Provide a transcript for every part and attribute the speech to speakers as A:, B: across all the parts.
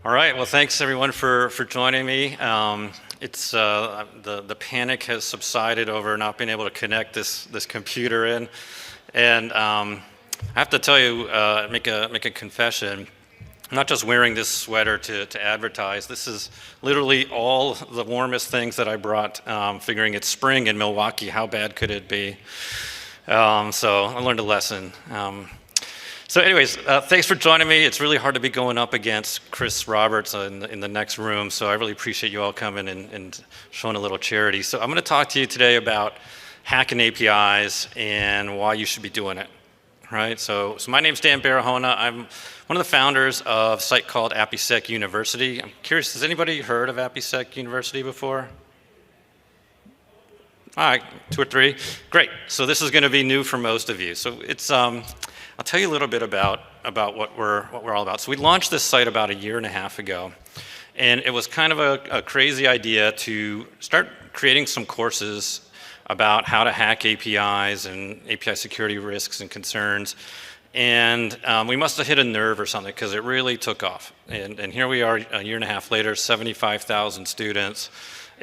A: All right, well, thanks everyone for joining me. It's the panic has subsided over not being able to connect this computer in, and I have to tell you, make a confession. I'm not just wearing this sweater to advertise. This is literally all the warmest things that I brought, figuring it's spring in Milwaukee, how bad could it be? So I learned a lesson. So anyways, thanks for joining me. It's really hard to be going up against Chris Roberts in the next room, so I really appreciate you all coming and showing a little charity. So I'm going to talk to you today about hacking APIs and why you should be doing it. Right? So my name's Dan Barahona. I'm one of the founders of a site called APIsec University. I'm curious, has anybody heard of APIsec University before? All right, 2 or 3. Great. So this is going to be new for most of you. So it's I'll tell you a little bit about what we're all about. So we launched this site about 1.5 years ago, and it was kind of a crazy idea to start creating some courses about how to hack APIs and API security risks and concerns. And we must have hit a nerve or something because it really took off. And here we are 1.5 years later, 75,000 students.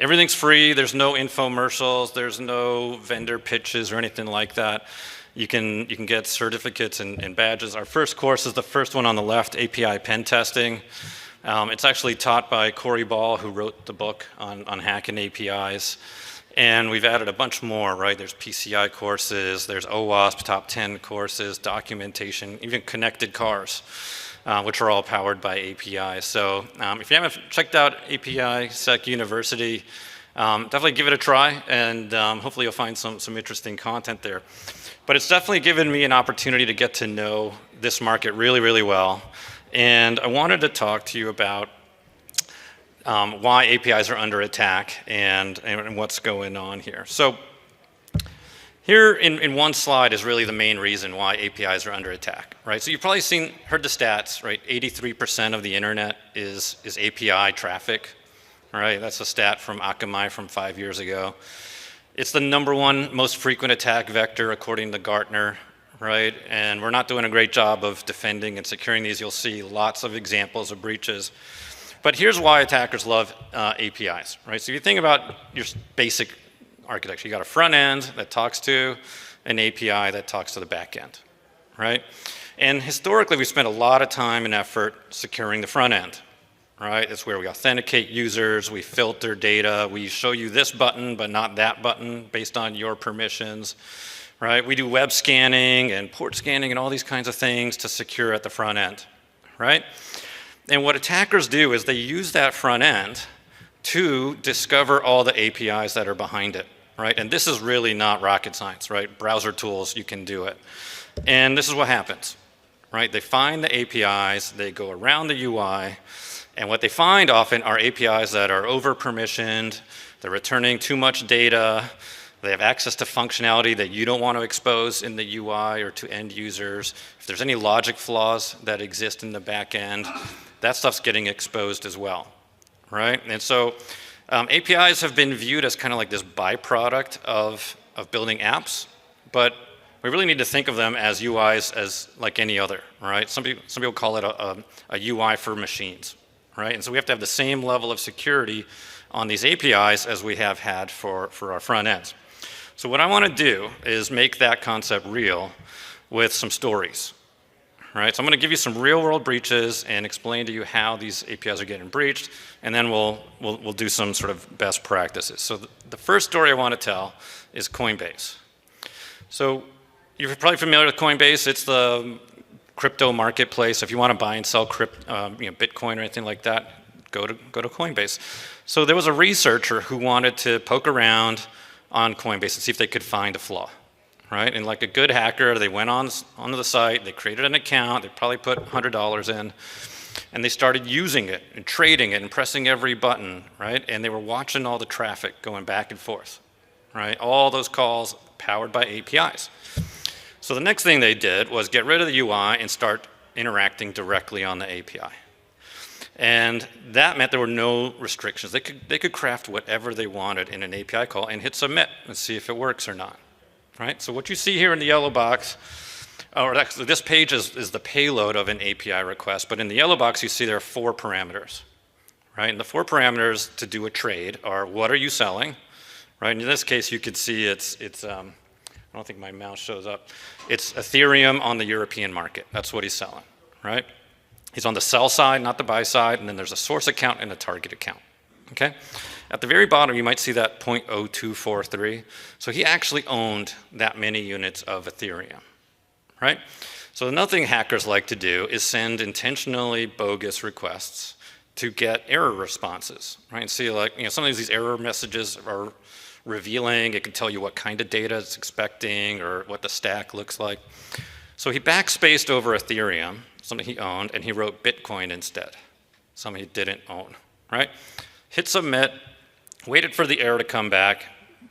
A: Everything's free. There's no infomercials. There's no vendor pitches or anything like that. You can get certificates and badges. Our first course is the first one on the left, API pen testing. It's actually taught by Corey Ball, who wrote the book on hacking APIs. And we've added a bunch more, right? There's PCI courses, there's OWASP top 10 courses, documentation, even connected cars, which are all powered by APIs. So if you haven't checked out APIsec University, definitely give it a try, and hopefully you'll find some interesting content there. But it's definitely given me an opportunity to get to know this market really, really well. And I wanted to talk to you about why APIs are under attack and what's going on here. So here in one slide is really the main reason why APIs are under attack, right? So you've probably heard the stats, right? 83% of the internet is API traffic, right? That's a stat from Akamai from 5 years ago. It's the #1 most frequent attack vector according to Gartner, right? And we're not doing a great job of defending and securing these. You'll see lots of examples of breaches. But here's why attackers love APIs, right? So if you think about your basic architecture, you got a front end that talks to an API that talks to the back end, right? And historically, we spent a lot of time and effort securing the front end, right? It's where we authenticate users, we filter data, we show you this button but not that button based on your permissions, right? We do web scanning and port scanning and all these kinds of things to secure at the front end, right? And what attackers do is they use that front end to discover all the APIs that are behind it, right? And this is really not rocket science, right? Browser tools, you can do it. And this is what happens, right? They find the APIs, they go around the UI, and what they find often are APIs that are over-permissioned, they're returning too much data, they have access to functionality that you don't want to expose in the UI or to end users. If there's any logic flaws that exist in the back end, that stuff's getting exposed as well, right? And so APIs have been viewed as kind of like this byproduct of building apps, but we really need to think of them as UIs as like any other, right? Some people call it a UI for machines. Right? And so we have to have the same level of security on these APIs as we have had for our front ends. So what I want to do is make that concept real with some stories. Right? So I'm going to give you some real world breaches and explain to you how these APIs are getting breached, and then we'll do some sort of best practices. So the first story I want to tell is Coinbase. So you're probably familiar with Coinbase. It's the crypto marketplace. If you want to buy and sell Bitcoin or anything like that, go to Coinbase. So there was a researcher who wanted to poke around on Coinbase and see if they could find a flaw, right? And like a good hacker, they went onto the site, they created an account, they probably put $100 in, and they started using it and trading it and pressing every button, right? And they were watching all the traffic going back and forth, right? All those calls powered by APIs. So the next thing they did was get rid of the UI and start interacting directly on the API. And that meant there were no restrictions. They could craft whatever they wanted in an API call and hit submit and see if it works or not, right? So what you see here in the yellow box or actually this page is the payload of an API request, but in the yellow box you see there are 4 parameters, right? And the 4 parameters to do a trade are what are you selling, right? And in this case you could see it's I don't think my mouse shows up. It's Ethereum on the European market. That's what he's selling, right? He's on the sell side, not the buy side, and then there's a source account and a target account, okay? At the very bottom, you might see that 0.0243. So he actually owned that many units of Ethereum, right? So another thing hackers like to do is send intentionally bogus requests to get error responses, right? And see, like, you know, sometimes these error messages are revealing. It can tell you what kind of data it's expecting or what the stack looks like. So he backspaced over Ethereum, something he owned, and he wrote Bitcoin instead, something he didn't own, right? Hit submit, waited for the error to come back,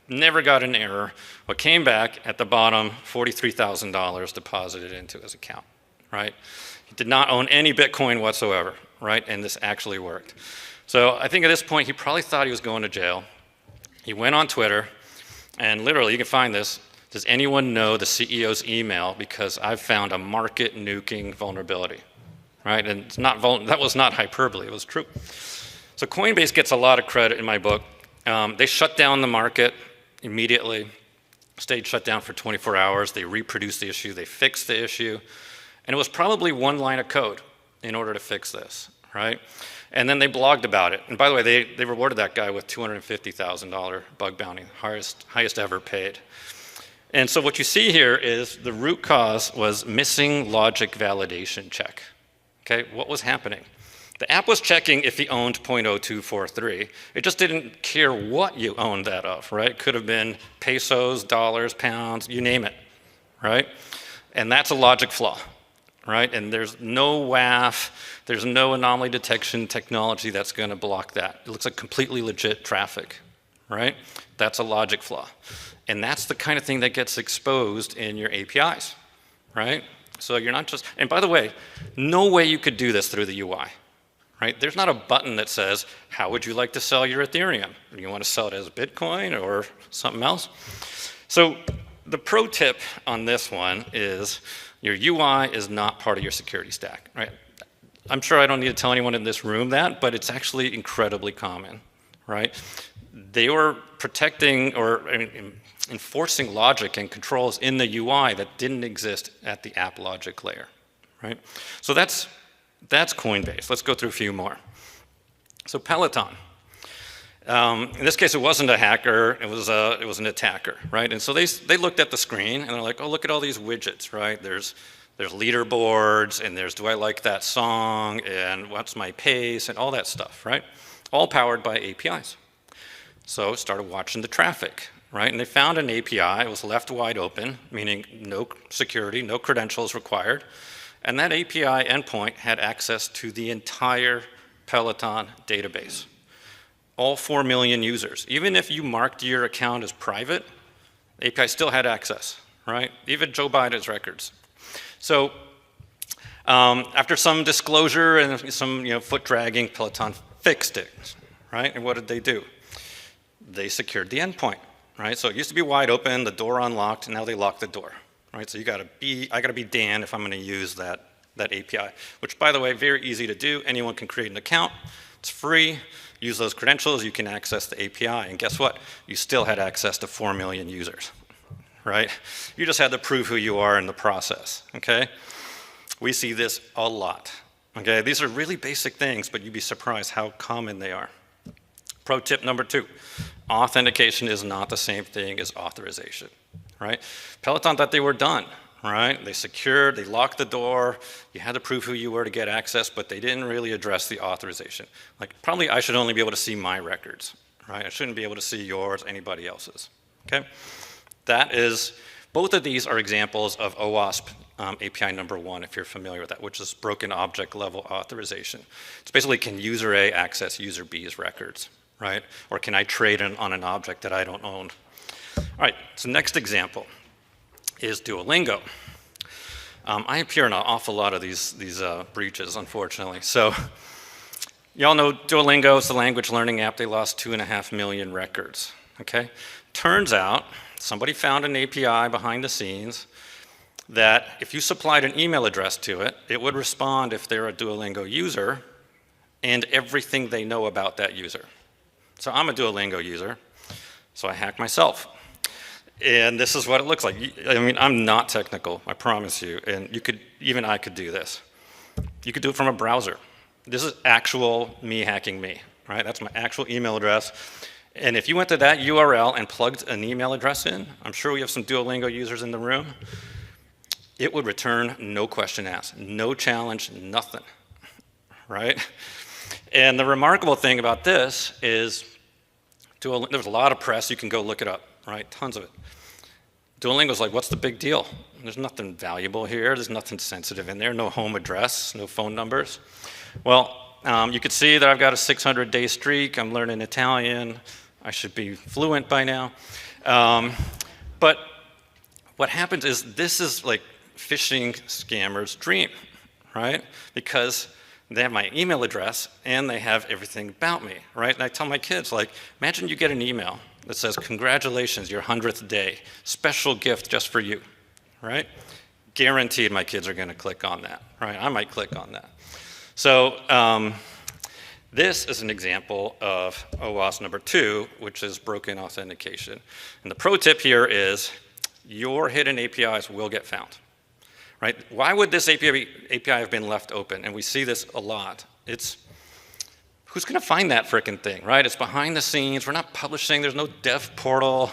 A: never got an error. What came back at the bottom, $43,000 deposited into his account, right? He did not own any Bitcoin whatsoever, right? And this actually worked. So I think at this point, he probably thought he was going to jail. He went on Twitter, and literally, you can find this. Does anyone know the CEO's email? Because I've found a market nuking vulnerability, right? And it's not that was not hyperbole, it was true. So Coinbase gets a lot of credit in my book. They shut down the market immediately, stayed shut down for 24 hours. They reproduced the issue, they fixed the issue, and it was probably 1 line of code in order to fix this, right? And then they blogged about it. And by the way, they rewarded that guy with $250,000 bug bounty, highest ever paid. And so what you see here is the root cause was missing logic validation check. Okay, what was happening? The app was checking if he owned 0.0243. It just didn't care what you owned that of, right? It could have been pesos, dollars, pounds, you name it, right? And that's a logic flaw, right? And there's no WAF, there's no anomaly detection technology that's going to block that. It looks like completely legit traffic, right? That's a logic flaw. And that's the kind of thing that gets exposed in your APIs, right? So you're not just, and by the way, no way you could do this through the UI, right? There's not a button that says, how would you like to sell your Ethereum? Do you want to sell it as Bitcoin or something else? So the pro tip on this one is your UI is not part of your security stack, right? I'm sure I don't need to tell anyone in this room that, but it's actually incredibly common, right? They were protecting or enforcing logic and controls in the UI that didn't exist at the app logic layer, right? So that's Coinbase. Let's go through a few more. So Peloton. In this case, it wasn't a hacker, it was an attacker, right? And so they looked at the screen and they're like, oh, look at all these widgets, right? There's leaderboards and there's do I like that song and what's my pace and all that stuff, right? All powered by APIs. So started watching the traffic, right? And they found an API, it was left wide open, meaning no security, no credentials required. And that API endpoint had access to the entire Peloton database. All 4 million users. Even if you marked your account as private, the API still had access, right? Even Joe Biden's records. So after some disclosure and some foot dragging, Peloton fixed it, right? And what did they do? They secured the endpoint, right? So it used to be wide open, the door unlocked, and now they lock the door, right? So I gotta be Dan if I'm gonna use that API, which by the way, very easy to do. Anyone can create an account, it's free. Use those credentials, you can access the API, and guess what? You still had access to 4 million users, right? You just had to prove who you are in the process, okay? We see this a lot, okay? These are really basic things, but you'd be surprised how common they are. Pro tip number 2, authentication is not the same thing as authorization, right? Peloton thought they were done, right? They secured, they locked the door, you had to prove who you were to get access, but they didn't really address the authorization. Like, probably I should only be able to see my records, right? I shouldn't be able to see yours, anybody else's, okay? Both of these are examples of OWASP API number 1, if you're familiar with that, which is broken object level authorization. It's basically, can user A access user B's records, right? Or can I trade on an object that I don't own? All right, so next example is Duolingo. I appear in an awful lot of these breaches, unfortunately. So y'all know Duolingo is the language learning app. They lost 2.5 million records, okay? Turns out somebody found an API behind the scenes that if you supplied an email address to it, it would respond if they're a Duolingo user and everything they know about that user. So I'm a Duolingo user, so I hack myself. And this is what it looks like. I mean, I'm not technical, I promise you, and even I could do this. You could do it from a browser. This is actual me hacking me, right? That's my actual email address. And if you went to that URL and plugged an email address in, I'm sure we have some Duolingo users in the room, it would return no question asked, no challenge, nothing, right? And the remarkable thing about this is, there's a lot of press, you can go look it up, right? Tons of it. Duolingo's like, what's the big deal? There's nothing valuable here, there's nothing sensitive in there, no home address, no phone numbers. Well, you can see that I've got a 600-day streak, I'm learning Italian, I should be fluent by now. But what happens is this is like phishing scammers' dream, right? Because they have my email address and they have everything about me, right? And I tell my kids, like, imagine you get an email that says, congratulations, your 100th day, special gift just for you, right? Guaranteed my kids are gonna click on that, right? I might click on that. So this is an example of OWASP number 2, which is broken authentication. And the pro tip here is your hidden APIs will get found, right? Why would this API have been left open? And we see this a lot. It's, who's gonna find that frickin' thing, right? It's behind the scenes, we're not publishing, there's no dev portal,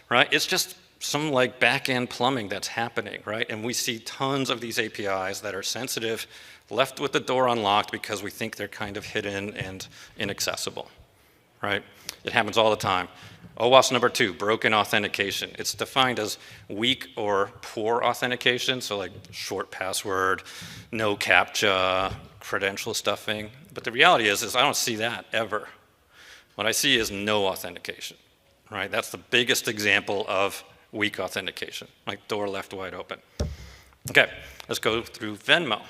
A: right? It's just some like back-end plumbing that's happening, right? And we see tons of these APIs that are sensitive, left with the door unlocked because we think they're kind of hidden and inaccessible, right? It happens all the time. OWASP number 2, broken authentication. It's defined as weak or poor authentication, so like short password, no CAPTCHA, credential stuffing. But the reality is I don't see that ever. What I see is no authentication, right? That's the biggest example of weak authentication, like door left wide open. Okay, let's go through Venmo.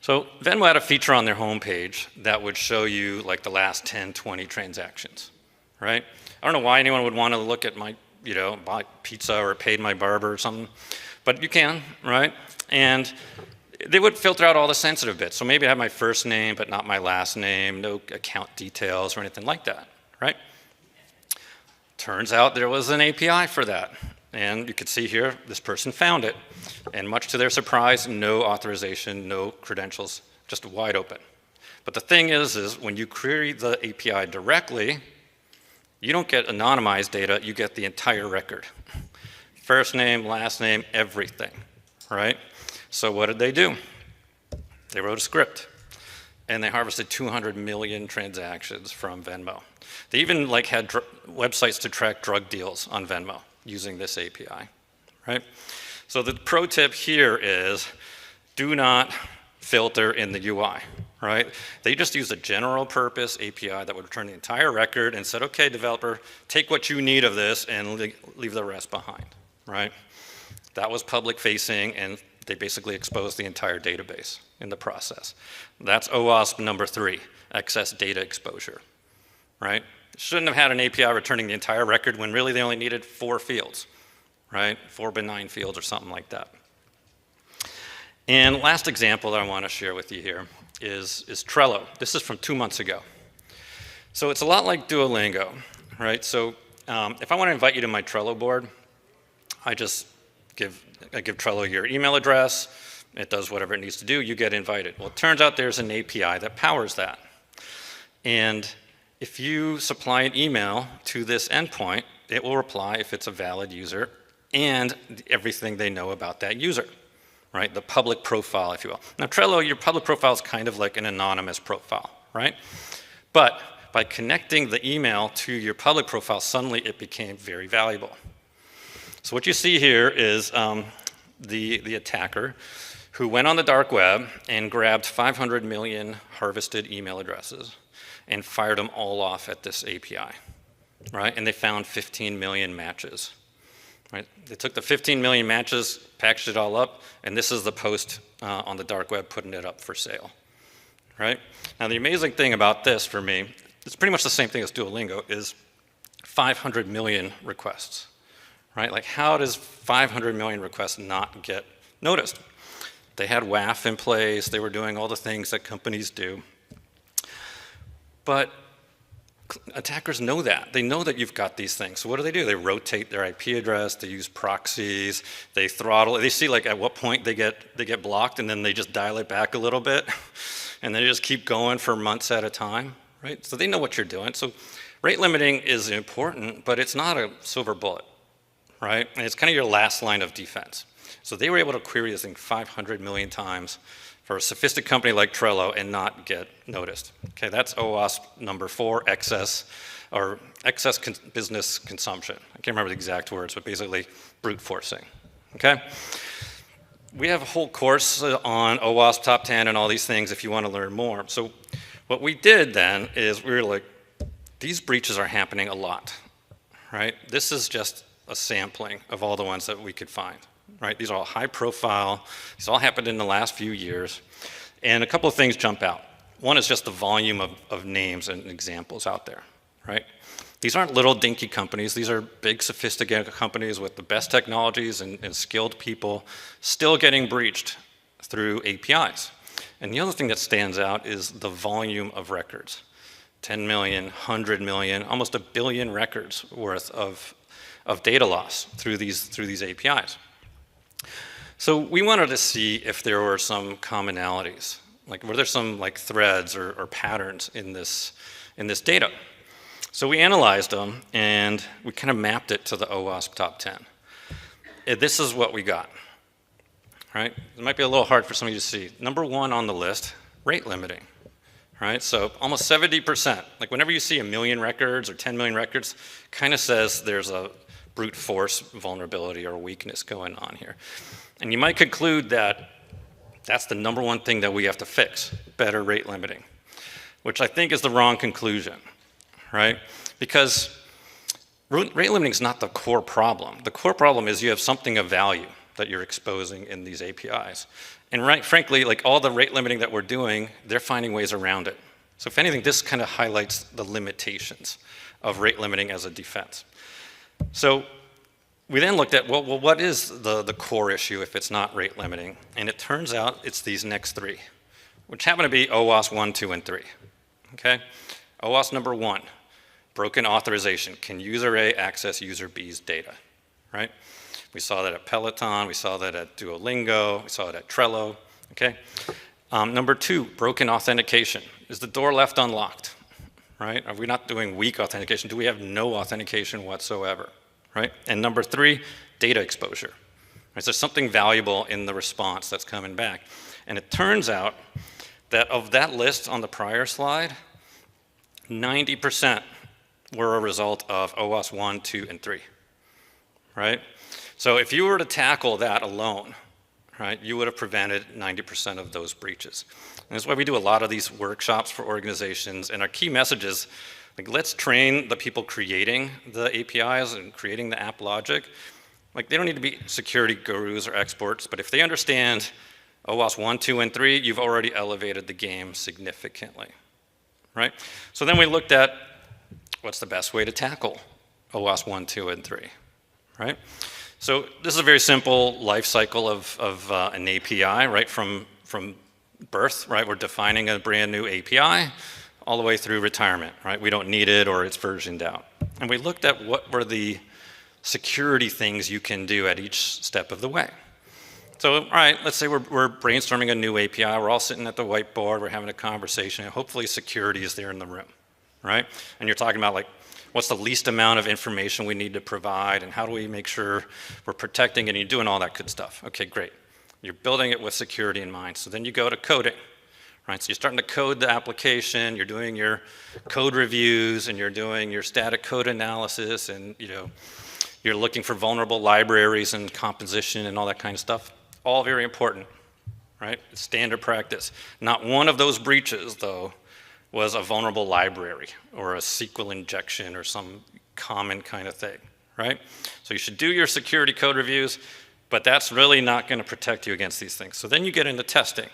A: So Venmo had a feature on their homepage that would show you like the last 10, 20 transactions, right? I don't know why anyone would want to look at my, buy pizza or paid my barber or something, but you can, right? And they would filter out all the sensitive bits. So maybe I have my first name, but not my last name, no account details or anything like that, right? Turns out there was an API for that. And you can see here, this person found it. And much to their surprise, no authorization, no credentials, just wide open. But the thing is when you query the API directly, you don't get anonymized data, you get the entire record. First name, last name, everything, right? So what did they do? They wrote a script. And they harvested 200 million transactions from Venmo. They even like had websites to track drug deals on Venmo using this API, right? So the pro tip here is do not filter in the UI, right? They just used a general purpose API that would return the entire record and said, okay, developer, take what you need of this and leave the rest behind, right? That was public facing and they basically exposed the entire database in the process. That's OWASP number 3, excess data exposure, right? Shouldn't have had an API returning the entire record when really they only needed 4 fields, right? 4 benign fields or something like that. And last example that I want to share with you here is Trello. This is from 2 months ago. So it's a lot like Duolingo, right? So if I want to invite you to my Trello board, I give Trello your email address, it does whatever it needs to do, you get invited. Well, it turns out there's an API that powers that. And if you supply an email to this endpoint, it will reply if it's a valid user and everything they know about that user, right? The public profile, if you will. Now, Trello, your public profile is kind of like an anonymous profile, right? But by connecting the email to your public profile, suddenly it became very valuable. So what you see here is the attacker who went on the dark web and grabbed 500 million harvested email addresses and fired them all off at this API, right? And they found 15 million matches, right? They took the 15 million matches, packaged it all up, and this is the post on the dark web putting it up for sale, right? Now the amazing thing about this for me, it's pretty much the same thing as Duolingo, is 500 million requests, right? Like, how does 500 million requests not get noticed? They had WAF in place. They were doing all the things that companies do. But attackers know that. They know that you've got these things. So what do? They rotate their IP address. They use proxies. They throttle. They see like at what point they get blocked, and then they just dial it back a little bit, and they just keep going for months at a time, right? So they know what you're doing. So rate limiting is important, but it's not a silver bullet, right? And it's kind of your last line of defense. So they were able to query this thing 500 million times for a sophisticated company like Trello and not get noticed. Okay, that's OWASP number 4, excess business consumption. I can't remember the exact words, but basically brute forcing. Okay? We have a whole course on OWASP top 10 and all these things if you want to learn more. So what we did then is we were like, these breaches are happening a lot, right? This is just a sampling of all the ones that we could find. Right? These are all high profile. These all happened in the last few years. And a couple of things jump out. One is just the volume of names and examples out there, right? These aren't little dinky companies. These are big, sophisticated companies with the best technologies and skilled people still getting breached through APIs. And the other thing that stands out is the volume of records. 10 million, 100 million, almost 1 billion records worth of data loss through these APIs. So we wanted to see if there were some commonalities, like were there some like threads or patterns in this data. So we analyzed them and we kind of mapped it to the OWASP top 10. And this is what we got, right? It might be a little hard for some of you to see. Number 1 on the list, rate limiting, right? So almost 70%, like whenever you see 1 million records or 10 million records, kind of says there's a brute force vulnerability or weakness going on here. And you might conclude that that's the number 1 thing that we have to fix, better rate limiting, which I think is the wrong conclusion, right? Because rate limiting is not the core problem. The core problem is you have something of value that you're exposing in these APIs. And frankly, like all the rate limiting that we're doing, they're finding ways around it. So if anything, this kind of highlights the limitations of rate limiting as a defense. So we then looked at, well, what is the core issue if it's not rate limiting? And it turns out it's these next 3, which happen to be OWASP 1, 2, and 3. Okay? OWASP number 1, broken authorization. Can user A access user B's data? Right? We saw that at Peloton. We saw that at Duolingo. We saw it at Trello. Okay? Number 2, broken authentication. Is the door left unlocked? Right? Are we not doing weak authentication? Do we have no authentication whatsoever? Right? And number 3, data exposure. Right? So there's something valuable in the response that's coming back. And it turns out that of that list on the prior slide, 90% were a result of OWASP 1, 2, and 3. Right? So if you were to tackle that alone, right, you would have prevented 90% of those breaches. And that's why we do a lot of these workshops for organizations. And our key message is, like, let's train the people creating the APIs and creating the app logic. Like, they don't need to be security gurus or experts, but if they understand OWASP 1, 2, and 3, you've already elevated the game significantly, right? So then we looked at what's the best way to tackle OWASP 1, 2, and 3, right? So this is a very simple life cycle of an API, right? From birth, right? We're defining a brand new API all the way through retirement, right? We don't need it or it's versioned out. And we looked at what were the security things you can do at each step of the way. So, all right, let's say we're brainstorming a new API. We're all sitting at the whiteboard. We're having a conversation. And hopefully security is there in the room, right? And you're talking about, like, what's the least amount of information we need to provide and how do we make sure we're protecting it, and you're doing all that good stuff. Okay, great. You're building it with security in mind. So then you go to coding. Right, so you're starting to code the application, you're doing your code reviews, and you're doing your static code analysis, and you're looking for vulnerable libraries and composition and all that kind of stuff. All very important, right? It's standard practice. Not one of those breaches, though, was a vulnerable library or a SQL injection or some common kind of thing, right? So you should do your security code reviews, but that's really not going to protect you against these things. So then you get into testing.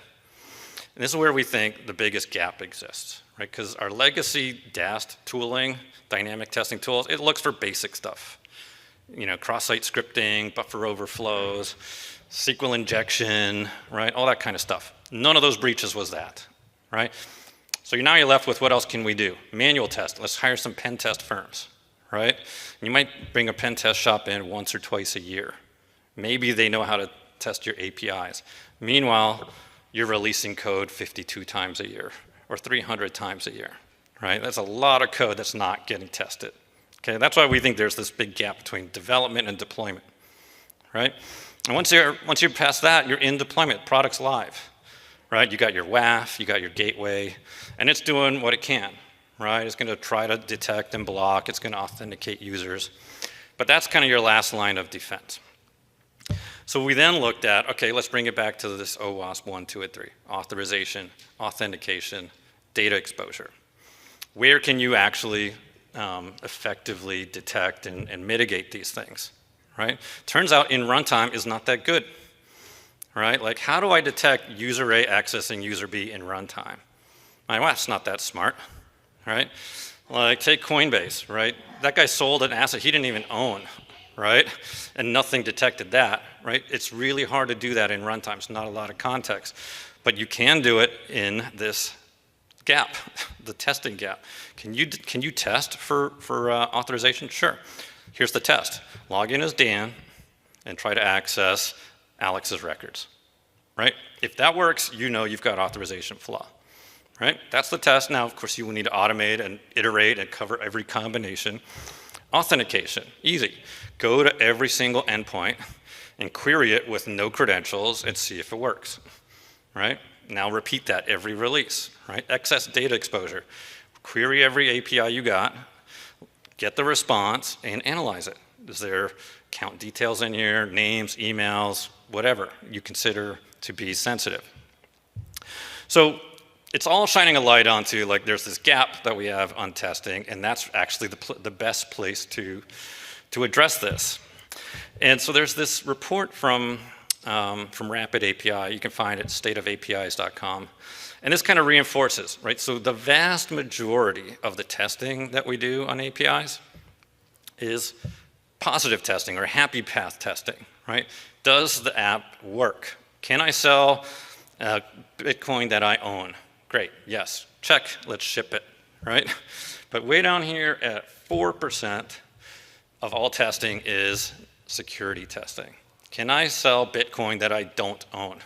A: And this is where we think the biggest gap exists, right? Because our legacy DAST tooling, dynamic testing tools, it looks for basic stuff. cross-site scripting, buffer overflows, SQL injection, right? All that kind of stuff. None of those breaches was that, right? So now you're left with what else can we do? Manual test. Let's hire some pen test firms, right? You might bring a pen test shop in once or twice a year. Maybe they know how to test your APIs. Meanwhile, you're releasing code 52 times a year or 300 times a year, right? That's a lot of code that's not getting tested. Okay, that's why we think there's this big gap between development and deployment, right? And once you're past that, you're in deployment, product's live, right? You got your WAF, you got your gateway, and it's doing what it can, right? It's gonna try to detect and block, it's gonna authenticate users, but that's kind of your last line of defense. So we then looked at, okay, let's bring it back to this OWASP 1, 2, and 3, authorization, authentication, data exposure. Where can you actually effectively detect and mitigate these things, right? Turns out in runtime is not that good, right? Like, how do I detect user A accessing user B in runtime? My WAF's not that smart, right? Like, take Coinbase, right? That guy sold an asset he didn't even own, right? And nothing detected that, right? It's really hard to do that in runtime. It's not a lot of context, but you can do it in this gap, the testing gap. Can you test for authorization? Sure. Here's the test. Log in as Dan and try to access Alex's records, right? If that works, you know you've got authorization flaw, right? That's the test. Now, of course, you will need to automate and iterate and cover every combination. Authentication, easy. Go to every single endpoint and query it with no credentials and see if it works, right? Now repeat that every release, right? Excess data exposure. Query every API you got, get the response, and analyze it. Is there account details in here, names, emails, whatever you consider to be sensitive? So it's all shining a light onto, like, there's this gap that we have on testing, and that's actually the best place to address this. And so there's this report from Rapid API. You can find it at stateofapis.com. And this kind of reinforces, right? So the vast majority of the testing that we do on APIs is positive testing or happy path testing, right? Does the app work? Can I sell Bitcoin that I own? Great, yes, check, let's ship it, right? But way down here at 4% of all testing is security testing. Can I sell Bitcoin that I don't own,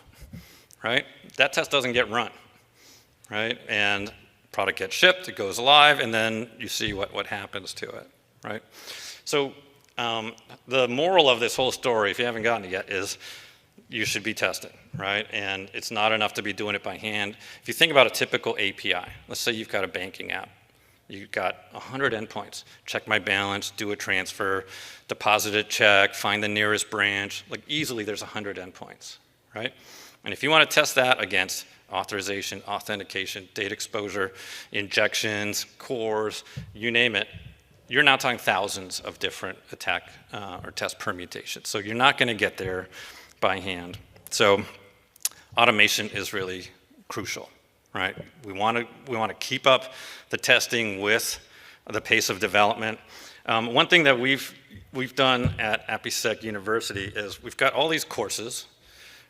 A: right? That test doesn't get run, right? And product gets shipped, it goes live, and then you see what happens to it, right? So the moral of this whole story, if you haven't gotten it yet, is you should be testing, right? And it's not enough to be doing it by hand. If you think about a typical API, let's say you've got a banking app. You've got 100 endpoints. Check my balance, do a transfer, deposit a check, find the nearest branch. Like, easily there's 100 endpoints, right? And if you want to test that against authorization, authentication, data exposure, injections, cores, you name it, you're now talking thousands of different attack or test permutations. So you're not going to get there by hand. So automation is really crucial, right? We want to keep up the testing with the pace of development. One thing that we've done at APIsec University is we've got all these courses,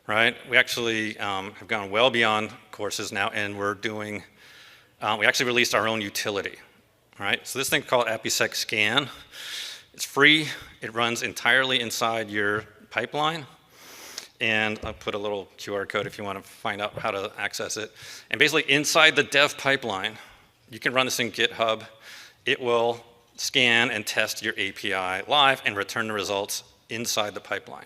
A: right? We actually have gone well beyond courses now, and we're doing, we actually released our own utility, right? So this thing called APIsec Scan, it's free. It runs entirely inside your pipeline. And I'll put a little QR code if you want to find out how to access it. And basically inside the dev pipeline, you can run this in GitHub. It will scan and test your API live and return the results inside the pipeline,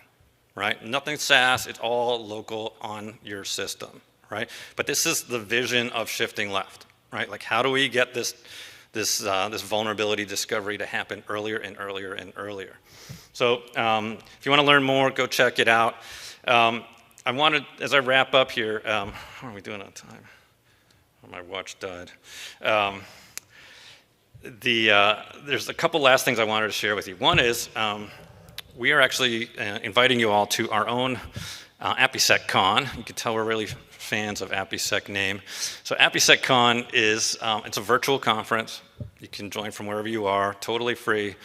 A: right? Nothing SaaS, it's all local on your system, right? But this is the vision of shifting left, right? Like, how do we get this vulnerability discovery to happen earlier and earlier and earlier? So if you want to learn more, go check it out. I wanted, as I wrap up here, how are we doing on time? Oh, my watch died. There's a couple last things I wanted to share with you. One is we are actually inviting you all to our own APIsec You can tell we're really fans of APIsec name. So APIsec is it's a virtual conference. You can join from wherever you are, totally free.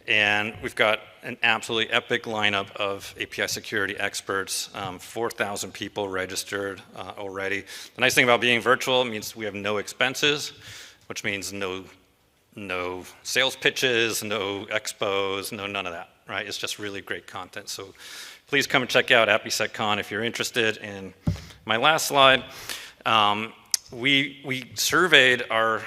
A: And we've got an absolutely epic lineup of API security experts, 4,000 people registered already. The nice thing about being virtual means we have no expenses, which means no sales pitches, no expos, none of that, right? It's just really great content. So please come and check out APIsecCon if you're interested. And my last slide, we surveyed our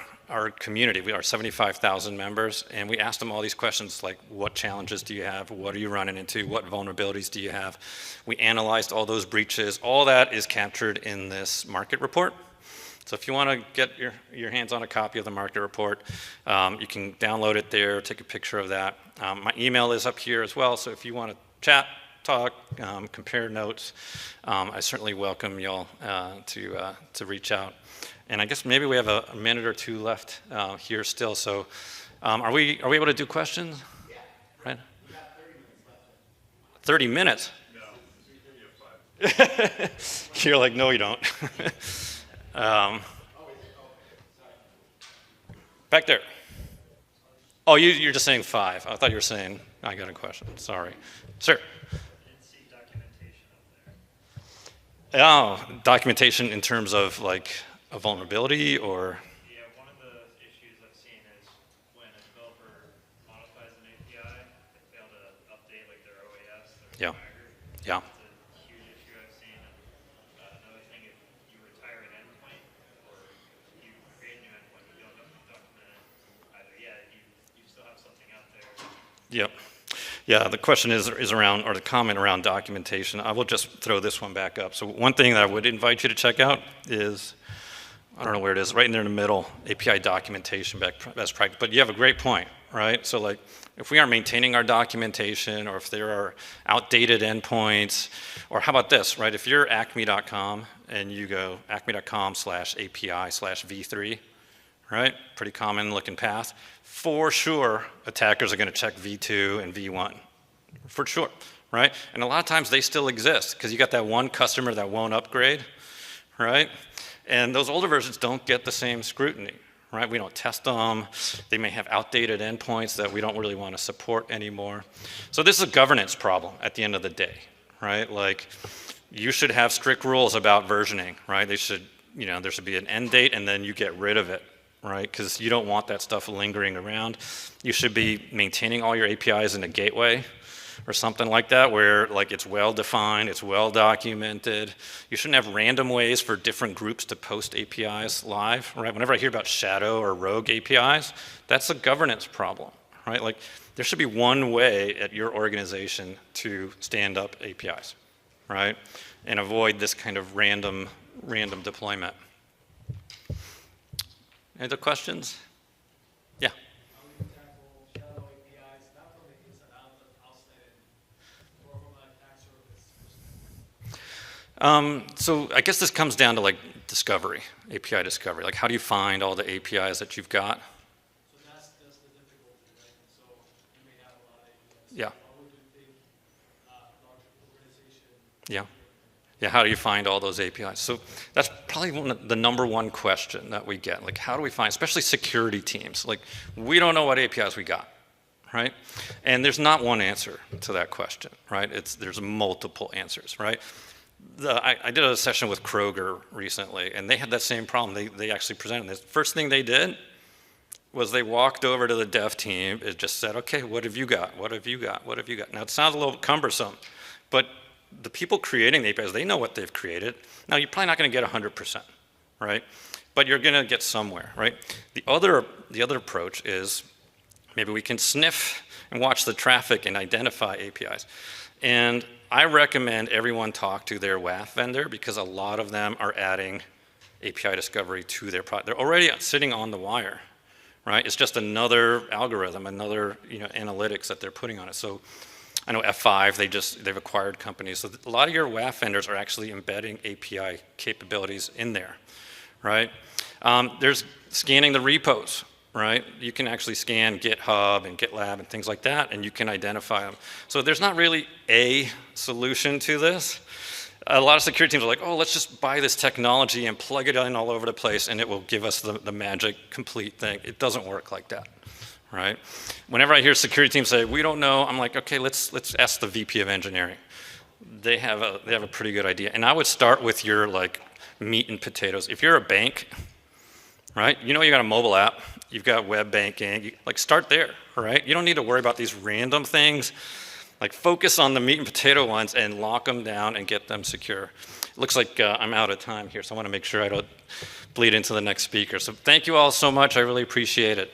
A: community. We are 75,000 members, and we asked them all these questions like, what challenges do you have? What are you running into? What vulnerabilities do you have? We analyzed all those breaches. All that is captured in this market report. So if you want to get your hands on a copy of the market report, you can download it there, take a picture of that. My email is up here as well, so if you want to chat, talk, compare notes, I certainly welcome y'all to reach out. And I guess maybe we have a minute or two left here still. So are we able to do questions? Yeah. Right? We got 30 minutes left. 30 minutes? No. You're like, no, you don't. Back there. Oh, you're just saying 5. I thought you were saying, I got a question. Sorry. Sir. Oh, documentation in terms of like a vulnerability or?
B: Yeah, one of the issues I've seen is when a developer modifies an API, they fail to update like their OAS, their flaggers.
A: Yeah.
B: It's a huge issue I've seen. And another thing, if you retire an endpoint or you create a new endpoint, you don't document it either. Yeah, you still have something out there.
A: Yep. Yeah, the question is around, or the comment around documentation. I will just throw this one back up. So one thing that I would invite you to check out is, I don't know where it is, right in there in the middle, API documentation best practice. But you have a great point, right? So like, if we aren't maintaining our documentation, or if there are outdated endpoints, or how about this, right? If you're acme.com and you go acme.com/API/v3, right? Pretty common looking path. For sure, attackers are going to check V2 and V1, for sure, right? And a lot of times they still exist because you got that one customer that won't upgrade, right? And those older versions don't get the same scrutiny, right? We don't test them. They may have outdated endpoints that we don't really want to support anymore. So this is a governance problem at the end of the day, right? Like, you should have strict rules about versioning, right? They should, there should be an end date and then you get rid of it, right? Because you don't want that stuff lingering around. You should be maintaining all your APIs in a gateway or something like that, where like it's well defined, it's well documented. You shouldn't have random ways for different groups to post APIs live, right? Whenever I hear about shadow or rogue APIs, that's a governance problem, right? Like, there should be one way at your organization to stand up APIs, right? And avoid this kind of random deployment. Any other questions? Yeah.
C: How do you tackle shadow APIs, not from the inside out, but outside in, or from an attack surface?
A: So I guess this comes down to like discovery, API discovery. Like, how do you find all the APIs that you've got?
C: So that's the difficulty, right? So you may have a lot of APIs.
A: Yeah.
C: How would you think large organization?
A: Yeah. Yeah, how do you find all those APIs? So that's probably the number one question that we get. Like, how do we find, especially security teams, like, we don't know what APIs we got, right? And there's not one answer to that question, right? There's multiple answers, right? I did a session with Kroger recently, and they had that same problem. They actually presented this. First thing they did was they walked over to the dev team and just said, okay, what have you got? What have you got? What have you got? Now, it sounds a little cumbersome, but the people creating the APIs, they know what they've created. Now, you're probably not going to get 100%, right? But you're going to get somewhere, right? The other approach is maybe we can sniff and watch the traffic and identify APIs. And I recommend everyone talk to their WAF vendor, because a lot of them are adding API discovery to their product. They're already sitting on the wire, right? It's just another algorithm, another analytics that they're putting on it. So I know F5, they've acquired companies. So a lot of your WAF vendors are actually embedding API capabilities in there, right? There's scanning the repos, right? You can actually scan GitHub and GitLab and things like that, and you can identify them. So there's not really a solution to this. A lot of security teams are like, oh, let's just buy this technology and plug it in all over the place, and it will give us the magic complete thing. It doesn't work like that, right? Whenever I hear security teams say, we don't know, I'm like, okay, let's ask the VP of engineering. They have a pretty good idea. And I would start with your like meat and potatoes. If you're a bank, right, you know you got a mobile app, you've got web banking, like start there, right? You don't need to worry about these random things. Like focus on the meat and potato ones and lock them down and get them secure. It looks like I'm out of time here, so I want to make sure I don't bleed into the next speaker. So thank you all so much. I really appreciate it.